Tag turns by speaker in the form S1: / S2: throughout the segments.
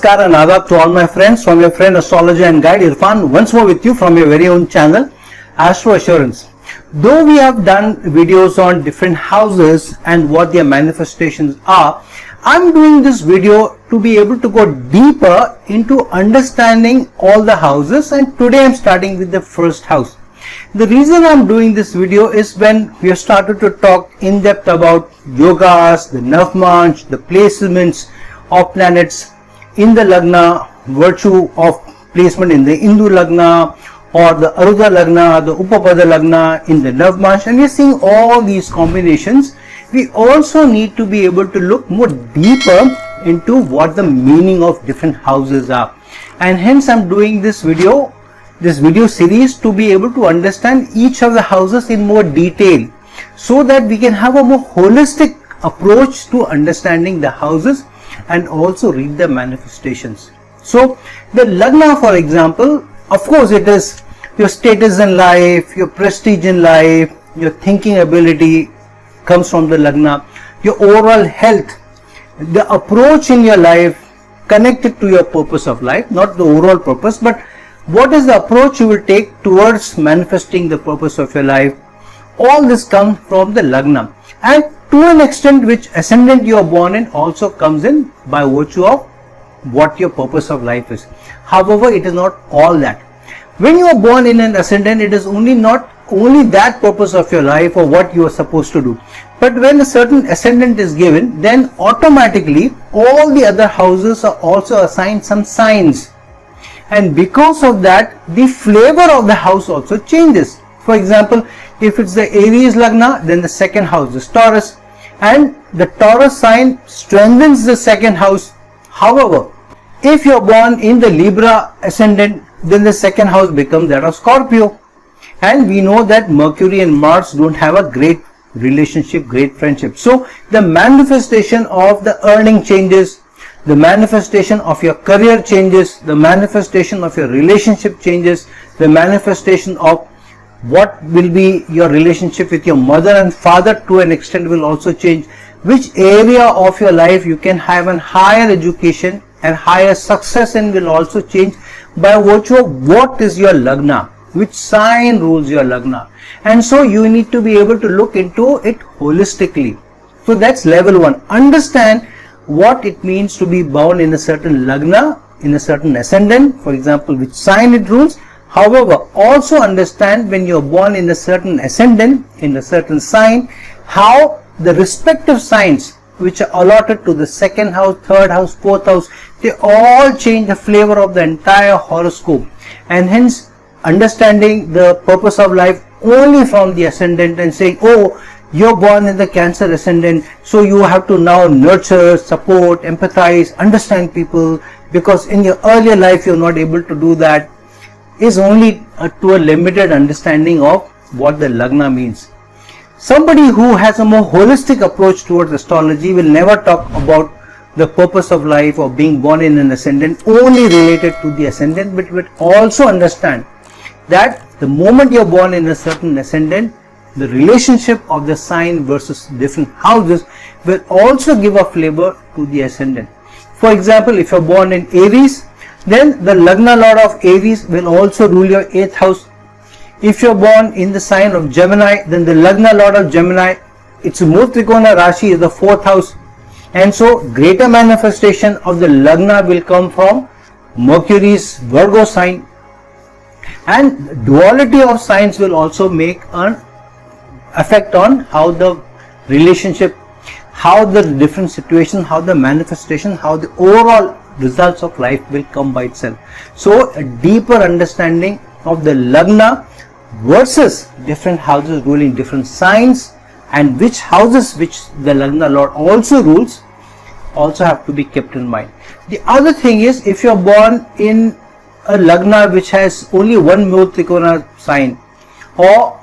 S1: Namaskar and Adab to all my friends from your friend Astrology and Guide Irfan, once more with you from your very own channel Astro Assurance. Though we have done videos on different houses and what their manifestations are, I'm doing this video to be able to go deeper into understanding all the houses, and today I'm starting with the first house. The reason I'm doing this video is when we have started to talk in depth about yogas, the Navmanch, the placements of planets in the Lagna, virtue of placement in the Hindu Lagna or the Arudha Lagna, the Upapada Lagna in the Navmanch, and we're seeing all these combinations. We also need to be able to look more deeper into what the meaning of different houses are, and hence I'm doing this video series to be able to understand each of the houses in more detail, so that we can have a more holistic approach to understanding the houses and also read the manifestations. So the Lagna, for example, of course it is your status in life, your prestige in life, your thinking ability comes from the Lagna, your overall health, the approach in your life connected to your purpose of life, not the overall purpose, but what is the approach you will take towards manifesting the purpose of your life. All this comes from the Lagna, and to an extent which ascendant you are born in also comes in by virtue of what your purpose of life is. However, it is not all that. When you are born in an ascendant, it is not only that purpose of your life or what you are supposed to do. But when a certain ascendant is given, then automatically all the other houses are also assigned some signs. And because of that, the flavor of the house also changes. For example, if it's the Aries Lagna, then the second house is Taurus, and the Taurus sign strengthens the second house. However, if you're born in the Libra ascendant, then the second house becomes that of Scorpio. And we know that Mercury and Mars don't have a great relationship, great friendship. So the manifestation of the earning changes, the manifestation of your career changes, the manifestation of your relationship changes, the manifestation of what will be your relationship with your mother and father to an extent will also change. Which area of your life you can have a higher education and higher success in will also change by virtue of what is your Lagna, which sign rules your Lagna. And so you need to be able to look into it holistically. So that's level one. Understand what it means to be born in a certain Lagna, in a certain ascendant, for example, which sign it rules. However, also understand when you are born in a certain ascendant, in a certain sign, how the respective signs which are allotted to the second house, third house, fourth house, they all change the flavor of the entire horoscope. And hence, understanding the purpose of life only from the ascendant and saying, oh, you're born in the Cancer ascendant, so you have to now nurture, support, empathize, understand people, because in your earlier life you're not able to do that, is only to a limited understanding of what the Lagna means. Somebody who has a more holistic approach towards astrology will never talk about the purpose of life or being born in an ascendant only related to the ascendant, but will also understand that the moment you're born in a certain ascendant, the relationship of the sign versus different houses will also give a flavor to the ascendant. For example, if you're born in Aries, then the Lagna Lord of Aries will also rule your 8th house. If you're born in the sign of Gemini, then the Lagna Lord of Gemini, its Murtrikona Rashi is the 4th house. And so greater manifestation of the Lagna will come from Mercury's Virgo sign. And duality of signs will also make an effect on how the relationship, how the different situations, how the manifestation, how the overall results of life will come by itself. So a deeper understanding of the Lagna versus different houses ruling different signs, and which houses which the Lagna Lord also rules also have to be kept in mind. The other thing is, if you are born in a Lagna which has only one Murtrikona sign, or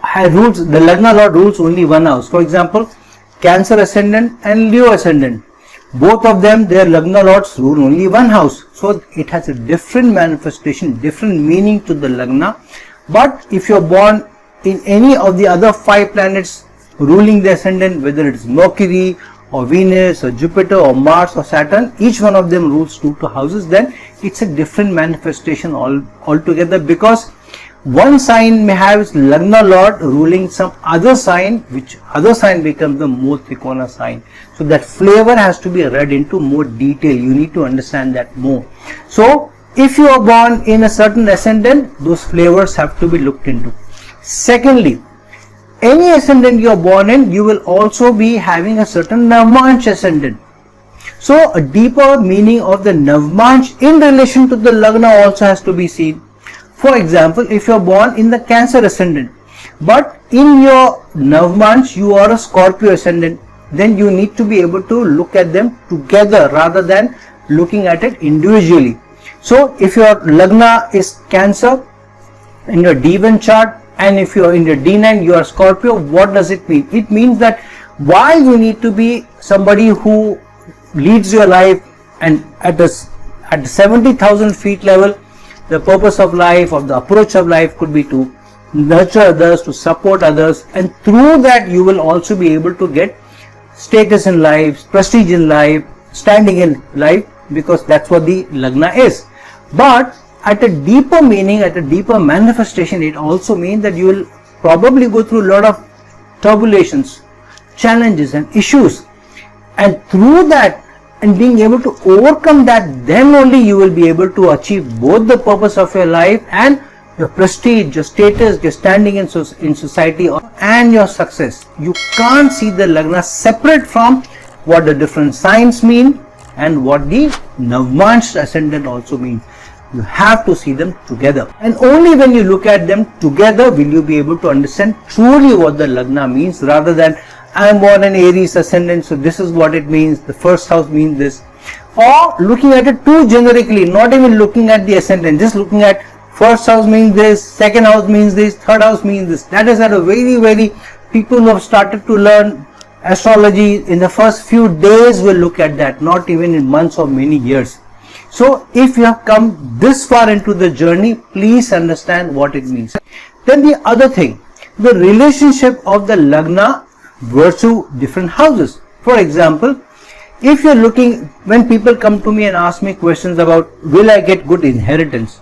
S1: the Lagna Lord rules only one house, for example Cancer ascendant and Leo ascendant, both of them, their Lagna Lords rule only one house, so it has a different manifestation, different meaning to the Lagna. But if you are born in any of the other 5 planets ruling the ascendant, whether it is Mercury or Venus or Jupiter or Mars or Saturn, each one of them rules 2 houses, then it's a different manifestation altogether, because one sign may have its Lagna Lord ruling some other sign, which other sign becomes the more Trikona sign. So that flavor has to be read into more detail. You need to understand that more. So if you are born in a certain ascendant, those flavors have to be looked into. Secondly, any ascendant you are born in, you will also be having a certain Navmansh ascendant. So a deeper meaning of the Navmansh in relation to the Lagna also has to be seen. For example, if you are born in the Cancer ascendant, but in your Navmansh you are a Scorpio ascendant, then you need to be able to look at them together rather than looking at it individually. So if your Lagna is Cancer in your D1 chart, and if you are in your D9 you are Scorpio, what does it mean? It means that while you need to be somebody who leads your life, and at the 70,000 feet level, the purpose of life or the approach of life could be to nurture others, to support others, and through that you will also be able to get status in life, prestige in life, standing in life, because that's what the Lagna is. But at a deeper meaning, at a deeper manifestation, it also means that you will probably go through a lot of turbulations, challenges and issues, and through that and being able to overcome that, then only you will be able to achieve both the purpose of your life and your prestige, your status, your standing in society, and your success. You can't see the Lagna separate from what the different signs mean and what the Navmansh ascendant also means. You have to see them together, and only when you look at them together will you be able to understand truly what the Lagna means, rather than I am born in Aries ascendant, so this is what it means, the first house means this, or looking at it too generically, not even looking at the ascendant, just looking at first house means this, second house means this, third house means this. That is at a very people who have started to learn astrology in the first few days will look at that, not even in months or many years. So if you have come this far into the journey, please understand what it means. Then the other thing, the relationship of the Lagna versus different houses. For example, if you're looking, when people come to me and ask me questions about will I get good inheritance,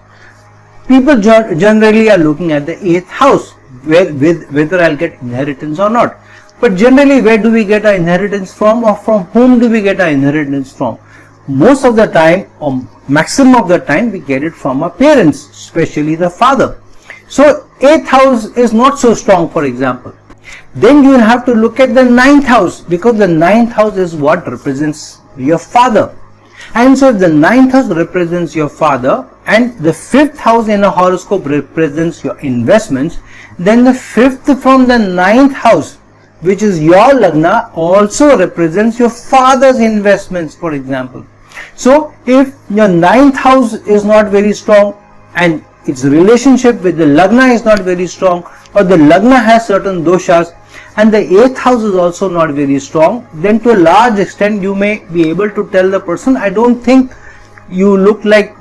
S1: people generally are looking at the 8th house, whether I'll get inheritance or not. But generally, where do we get our inheritance from, or from whom do we get our inheritance from? Most of the time, or maximum of the time, we get it from our parents, especially the father. So 8th house is not so strong, for example. Then you will have to look at the 9th house, because the 9th house is what represents your father. And so if the 9th house represents your father and the 5th house in a horoscope represents your investments, then the 5th from the 9th house, which is your Lagna, also represents your father's investments, for example. So if your 9th house is not very strong and its relationship with the Lagna is not very strong, or the Lagna has certain doshas and the 8th house is also not very strong, then to a large extent you may be able to tell the person, I don't think you look like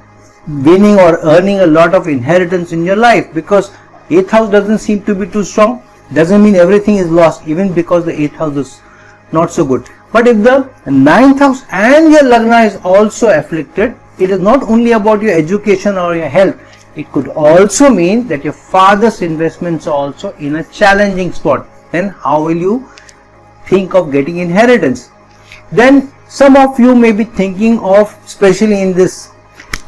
S1: winning or earning a lot of inheritance in your life, because 8th house doesn't seem to be too strong. Doesn't mean everything is lost, even because the 8th house is not so good. But if the 9th house and your Lagna is also afflicted, it is not only about your education or your health. It could also mean that your father's investments are also in a challenging spot. Then how will you think of getting inheritance? Then some of you may be thinking of, especially in this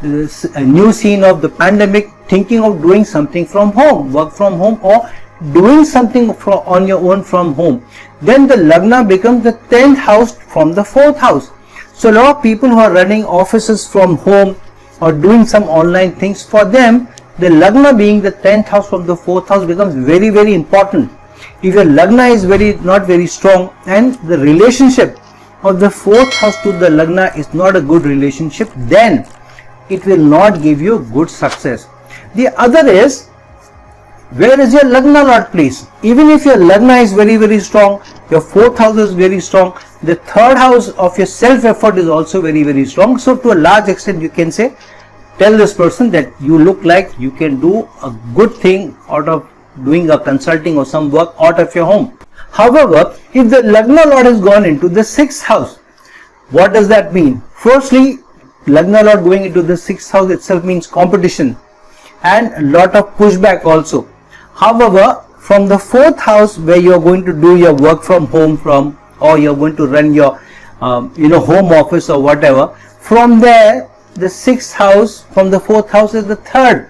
S1: new scene of the pandemic, thinking of doing something from home, work from home, or doing something on your own from home. Then the Lagna becomes the 10th house from the 4th house. So a lot of people who are running offices from home or doing some online things, for them the Lagna being the 10th house from the 4th house becomes very important. If your Lagna is not very strong and the relationship of the 4th house to the Lagna is not a good relationship, then it will not give you good success. The other is, where is your Lagna Lord placed? Even if your Lagna is very strong, your 4th house is very strong, the 3rd house of your self-effort is also very strong. So to a large extent you can say, tell this person that you look like you can do a good thing out of doing a consulting or some work out of your home. However, if the Lagna Lord has gone into the 6th house, what does that mean? Firstly, Lagna Lord going into the 6th house itself means competition and a lot of pushback also. However, from the 4th house where you are going to do your work from home from, or you are going to run your home office or whatever, from there the 6th house from the 4th house is the 3rd,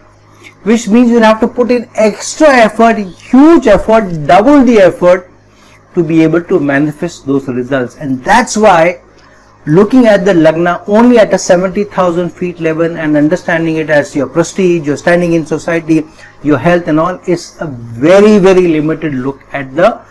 S1: which means you have to put in extra effort, huge effort, double the effort to be able to manifest those results. And that's why looking at the Lagna only at a 70,000 feet level and understanding it as your prestige, your standing in society, your health and all is a very, very limited look at the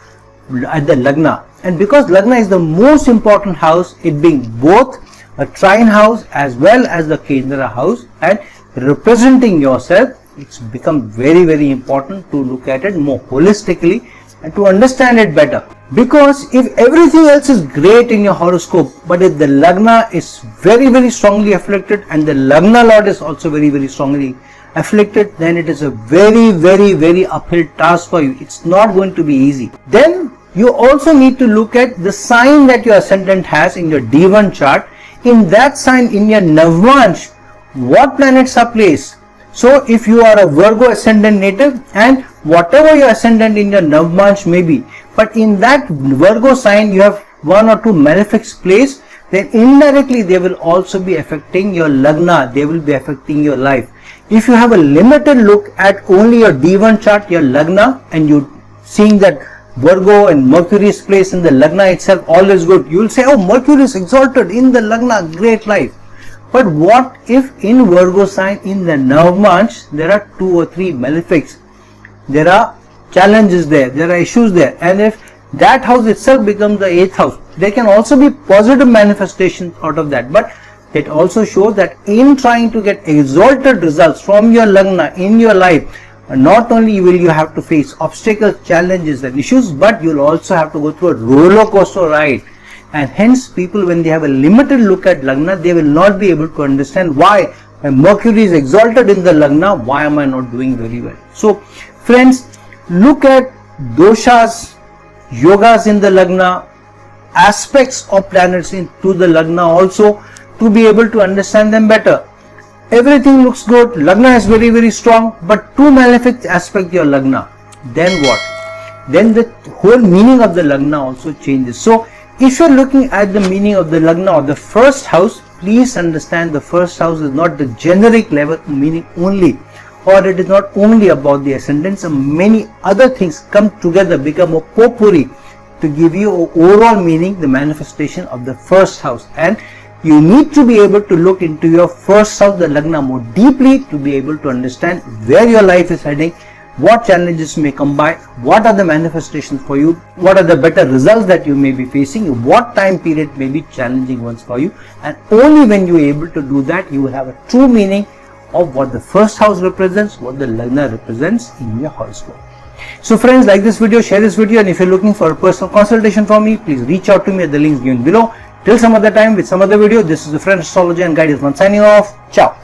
S1: Lagna. And because Lagna is the most important house, it being both a trine house as well as the Kendra house and representing yourself, it's become very, very important to look at it more holistically and to understand it better. Because if everything else is great in your horoscope, but if the Lagna is very, very strongly afflicted and the Lagna Lord is also very, very strongly afflicted, then it is a very, very, very uphill task for you. It's not going to be easy. Then you also need to look at the sign that your ascendant has in your D1 chart. In that sign, in your Navmansh, what planets are placed. So if you are a Virgo ascendant native and whatever your ascendant in your Navmansh may be, but in that Virgo sign you have one or two malefics placed, then indirectly they will also be affecting your Lagna, they will be affecting your life. If you have a limited look at only your D1 chart, your Lagna, and you seeing that Virgo and Mercury is placed in the Lagna itself, all is good, you will say, oh, Mercury is exalted in the Lagna, great life. But what if in Virgo sign in the Navmansh there are 2 or 3 malefics? There are challenges there, there are issues there, and if that house itself becomes the 8th house, there can also be positive manifestations out of that. But it also shows that in trying to get exalted results from your Lagna in your life, not only will you have to face obstacles, challenges and issues, but you'll also have to go through a roller coaster ride. And hence people, when they have a limited look at Lagna, they will not be able to understand why when Mercury is exalted in the Lagna, why am I not doing very well? So friends, look at doshas, yogas in the Lagna, aspects of planets into the Lagna also to be able to understand them better. Everything looks good, Lagna is very, very strong, but 2 malefics aspect your Lagna. Then what? Then the whole meaning of the Lagna also changes. So if you are looking at the meaning of the Lagna or the first house, please understand the first house is not the generic level meaning only, or it is not only about the ascendants, and many other things come together, become a potpourri to give you an overall meaning, the manifestation of the first house. And you need to be able to look into your first house, the Lagna, more deeply to be able to understand where your life is heading, what challenges may come by, what are the manifestations for you, what are the better results that you may be facing, what time period may be challenging ones for you. And only when you are able to do that, you will have a true meaning of what the first house represents, what the Lagna represents in your horoscope. So friends, like this video, share this video, and if you're looking for a personal consultation from me, please reach out to me at the links given below. Till some other time with some other video, this is the friend Astrology and Guide Irfan signing off. Ciao.